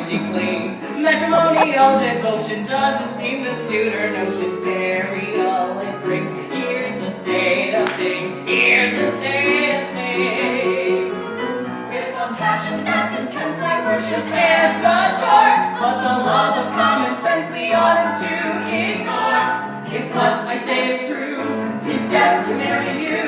she clings. Matrimonial devotion doesn't seem to suit her notion. Burial it brings. Here's the state of things. Here's the state of things. With a passion that's intense, I worship and adore. But the laws of common sense we ought to ignore. If what I say is true, 'tis death to marry you.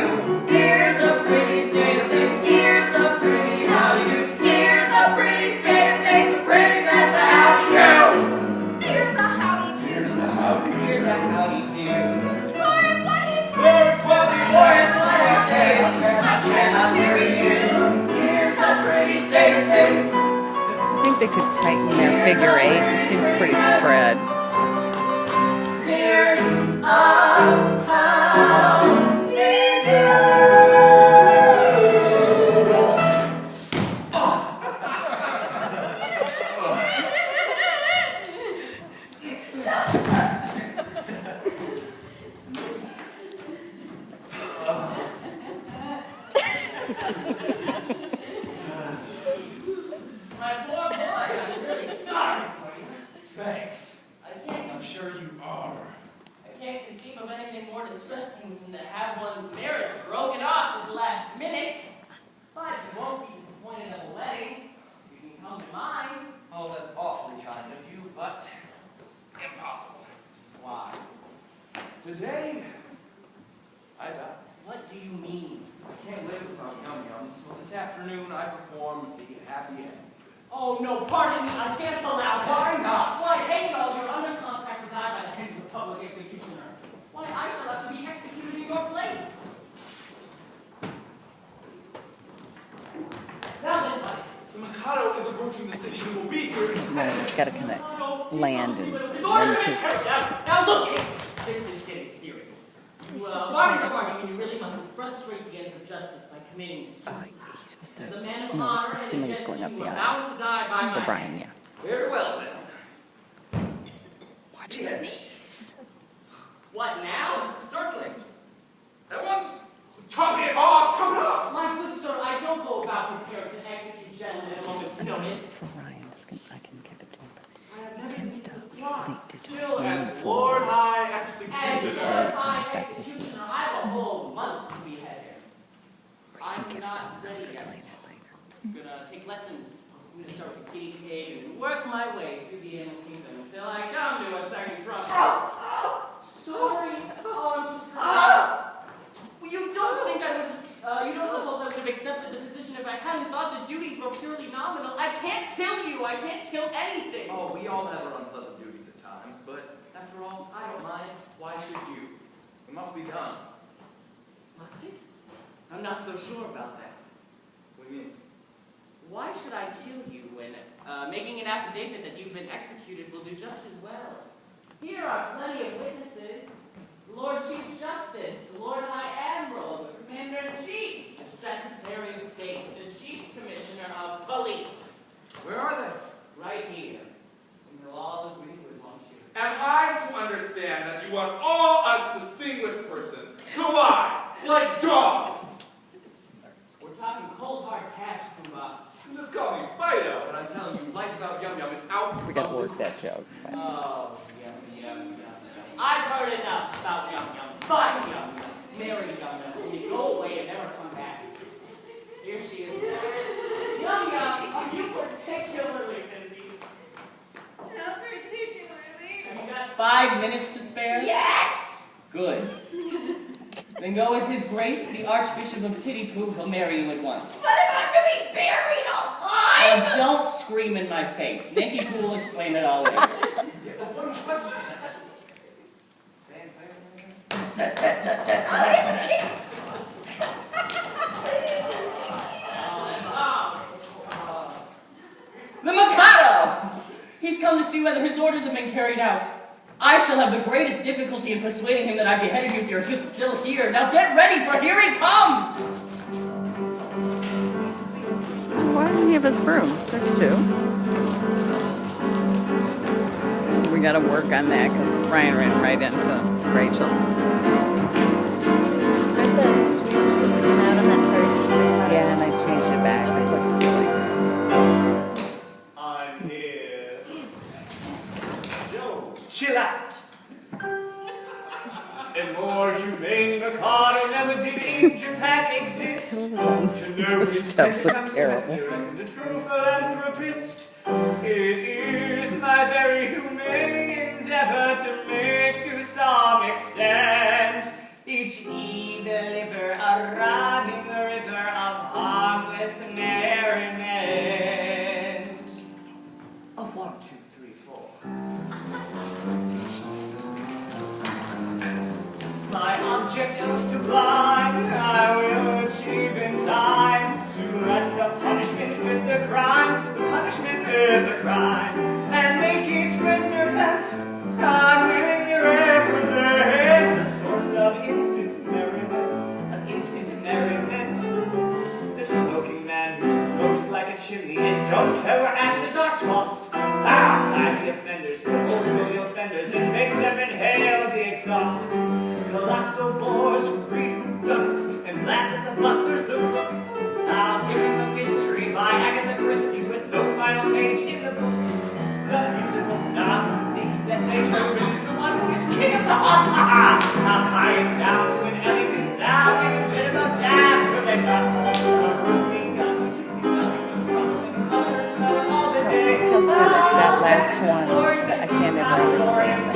Here's a pretty state of things. Here's a pretty howdy-do. Here's a pretty state of things. A pretty mess of howdy-do. Here's a howdy-do. Here's a howdy-do. Here's a howdy-do. For what he says. For what I say is true, I cannot marry you. Here's a pretty state of things. I think they could tighten their figure 8. It seems pretty spread. Here's a howdy-do. My poor boy, I'm really sorry for you. Thanks. I'm sure you are. I can't conceive of anything more distressing than to have one's marriage broken off at the last minute. But you won't be disappointed at the wedding. You can come to mine. Oh, that's awfully kind of you, but impossible. Why? Today, I die. What do you mean? I can't live without yum-yums, so this afternoon I perform the happy end. Oh, no, pardon me, I can't allow that. Why not? Why, Mikado, you're under contract to die by the hands of a public executioner. Why, I shall have to be executed in your place. Now then, buddy. The Mikado is approaching the city. He will be here in 10 No, minutes. it's got to kind of land and His then order is just... Now look, this is getting serious. He's You, supposed to bargain try for this bargain, out. you really mustn't frustrate the ends of justice by committing he's suicide. supposed As a to... man of No, honor it's because and Simmons going up integrity, the you are aisle. bound to die by For my Brian, hand. yeah. Very well, then. Watch his knees. What now? Certainly. At once. Chop it off! Chop it off! My good sir, I don't go about prepared to execute gentlemen at a moment's notice. For Ryan, I can give it to him, but I have it never tends to lead to Still just as for Lord High As Executioner. Lord High Back this Executioner, is. I have a whole month to be ahead here. You I'm can not give it to him. ready I'll yet. explain it later. I'm gonna take lessons. I'm gonna start with the guinea pig and work my way through the animal kingdom until I come to a second trunk. Sorry. Oh, I'm so sorry. Well, you don't think I would you don't suppose I would have accepted the position if I hadn't thought the duties were purely nominal. I can't kill you. I can't kill anything. Oh, we all have our unpleasant duties at times, but after all, I don't mind. Why should you? It must be done. Must it? I'm not so sure about that. What do you mean? Why should I kill you when making an affidavit that you've been executed will do just as well? Here are plenty of witnesses. The Lord Chief Justice, the Lord High Admiral, the Commander-in-Chief, the Secretary of State, the Chief Commissioner of Police. Where are they? Right here. And they'll all agree with Monsieur. Am I to understand that you want all us distinguished persons to lie like dogs? We're talking cold hard cash from You just call me Fido. But I'm telling you, life without yum-yum is out. We gotta work that joke. Oh, yum, yum, yum, yum. I've heard enough about yum, yum. Fine, yum, yum. Marry yum, yum. You go away and never come back. Here she is. Yum, yum, are you particularly busy? Not particularly. Have you got 5 minutes to spare? Yes! Good. Then go with His Grace, the Archbishop of Titty-Poo. He'll marry you at once. But if I'm to be buried alive! Don't scream in my face. Nicky Poo will explain it all later. Yeah, but one question. The Mikado! He's come to see whether his orders have been carried out. I shall have the greatest difficulty in persuading him that I beheaded you if you're still here. Now get ready, for here he comes! Why didn't he have his broom? There's 2. We gotta work on that because Ryan ran right into Rachel. Aren't the sweepers supposed to come out on that first? Yeah, and I changed it back. It looks silly. I'm here. more humane Mikado never did in Japan exist. To know This his stuff's so comes terrible. here and the true philanthropist. It is my very humane endeavor to make to some extent each eve deliver a rhyming river of harmless merriment. A 1, 2, 3, 4. My object oh sublime, I will achieve in time to let the punishment fit the crime, and make each prisoner vent. I'm willing to represent a source of innocent merriment, the smoking man who smokes like a chimney and don't care where ashes are tossed. Outside the offenders, suppose the offenders, and make them inhale the exhaust. Colossal bores who read whodunits and laugh at the butlers, the book. I'll give him a mystery by Agatha Christie with no final page in the book. The musical snob who thinks that Beethoven is the one who is king of the hop. I'll tie him down to an Ellington sound, make a bit of a jam till they drop. The rooming guns, all the day. Tell me that it's that last one that I can't ever understand.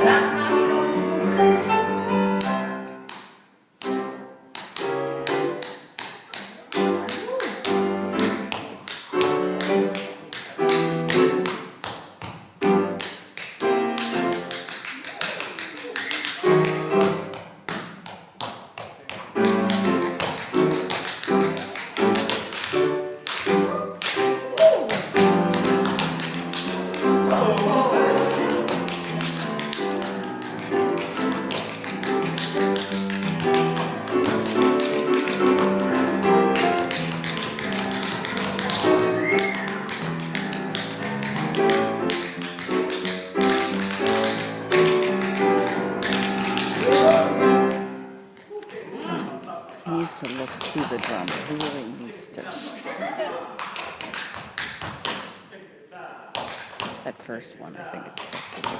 He needs to look to the drummer. He really needs to. That first one, I think it just has to be.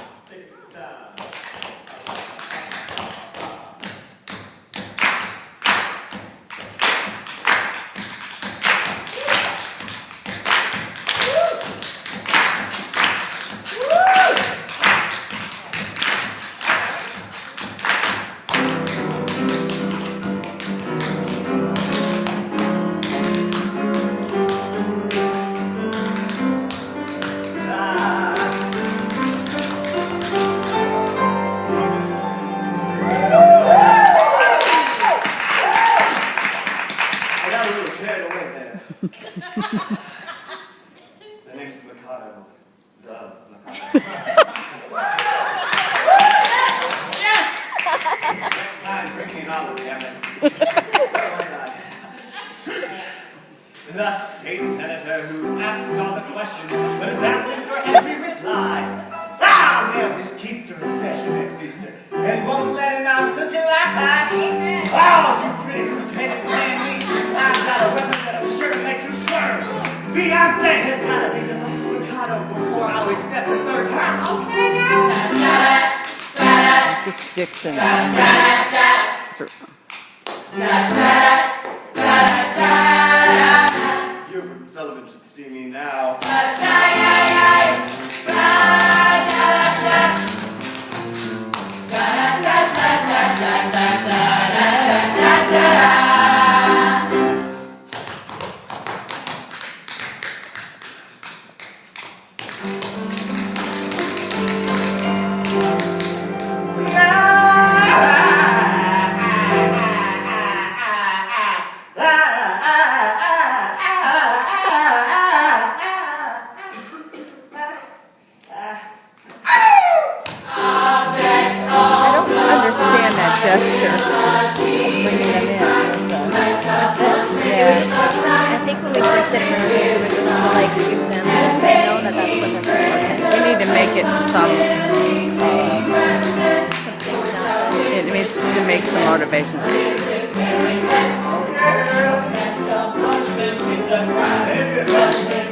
The name's Mikado. The Mikado. Yes! Next time, bring me an olive, damn it. Where was I? The state senator who asks all the questions, but is absent for every reply. Nailed his keister in session next Easter, and won't let him out until July. Oh, you pretty competitive man, I've got a weapon that'll sure make you squirm. Beyonce has gotta be the next Mikado before I'll accept the third term. Okay, now. Just diction. You and Sullivan should see me now. gesture of bringing them in. This, it was just, I think when we first did rehearsals, it was just to like give them the signal that that's what they're doing. We need to make it some, it needs to make some motivation.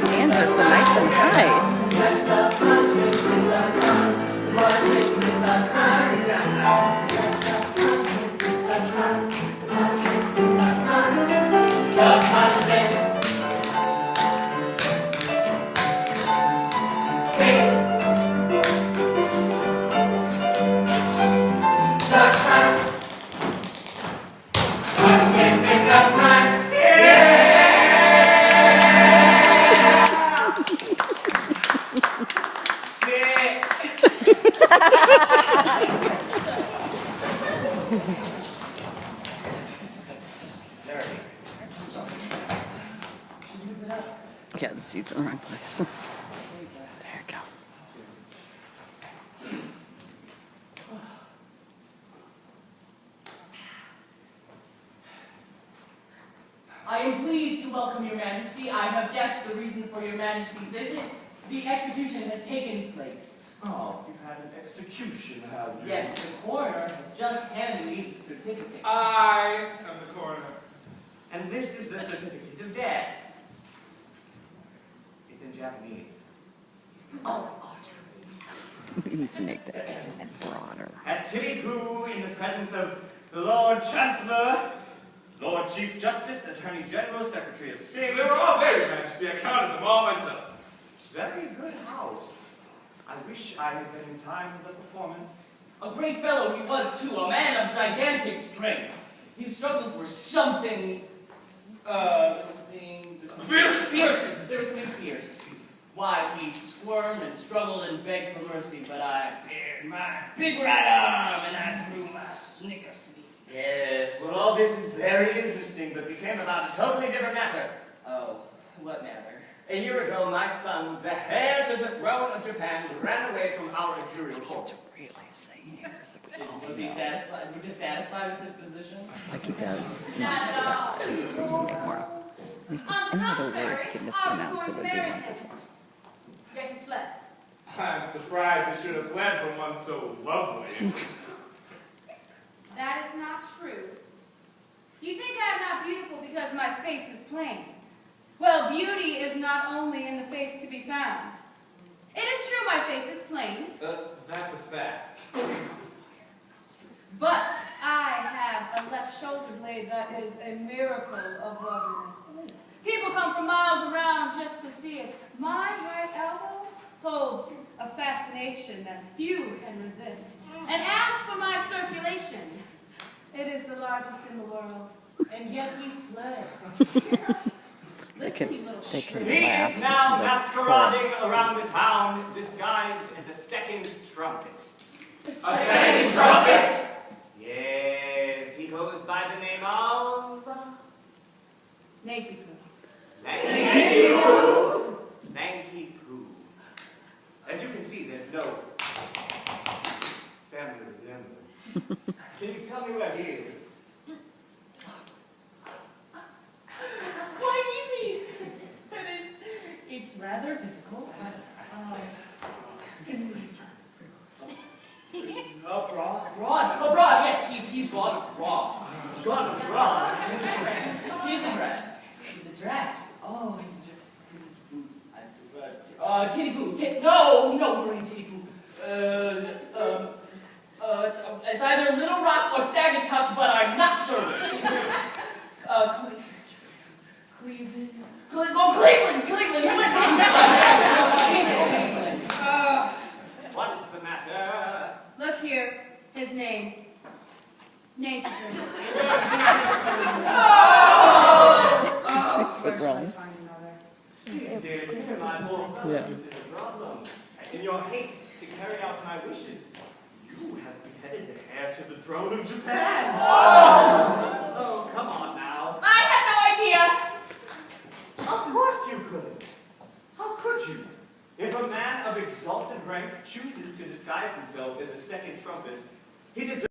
Hands are so nice and high. the crack. Sniff in the crack. Yeah, the seat's in the wrong place. There you go. I am pleased to welcome your majesty. I have guessed the reason for your majesty's visit. The execution has taken place. Oh, you've had an execution, have you? Yes, the coroner has just handed me the certificate. I am the coroner. And this is the certificate of death. It's in Japanese. Oh, You need to make that broader. At Tiripu, in the presence of the Lord Chancellor, Lord Chief Justice, Attorney General, Secretary of State. They were all there, Your Majesty. I counted them all myself. Very good house. I wish I had been in time for the performance. a great fellow he was too, a man of gigantic strength. His struggles were something, Fierce! Fierce. Why, he squirmed and struggled and begged for mercy, but I bared my big right arm and I drew my snicker sweep. Yes, well, all this is very interesting, but became about a totally different matter. Oh, what matter? A year ago, my son, the heir to the throne of Japan, ran away from our imperial court. Really say years ago. Was he satisfied? Were you dissatisfied with his position? Like he does. Not at all. Say something more. If there's any other word he can mispronounce, it would be wonderful. Yet he fled. I'm surprised he should have fled from one so lovely. That is not true. You think I am not beautiful because my face is plain. Well, beauty is not only in the face to be found. It is true my face is plain, That's a fact. but I have a left shoulder blade that is a miracle of loveliness. People come from miles around just to see it. My right elbow holds a fascination that few can resist. And as for my circulation, it is the largest in the world. And yet he fled. Listen, you little they can shrew. He laugh, is now but masquerading chorus. around the town, disguised as a second trumpet. A second trumpet! Yes, he goes by the name of... Naked. Lanky Poo. Lanky Poo. As you can see, there's no family resemblance. Can you tell me where he is? That's quite easy. It's rather difficult. Abroad, yes, he's gone abroad. Gone abroad. His address. Oh, Titty Poo. No, we're in Titty Poo. It's either Little Rock or Sagatuck, but I'm not certain. Cleveland. Cleveland. What's the matter? Look here, his name. Naked. Good run. Dear my poor fellow, Yeah. this is a problem. In your haste to carry out my wishes, you have beheaded the heir to the throne of Japan. Oh, come on now. I had no idea. Of course you couldn't. How could you? If a man of exalted rank chooses to disguise himself as a second trumpet, he deserves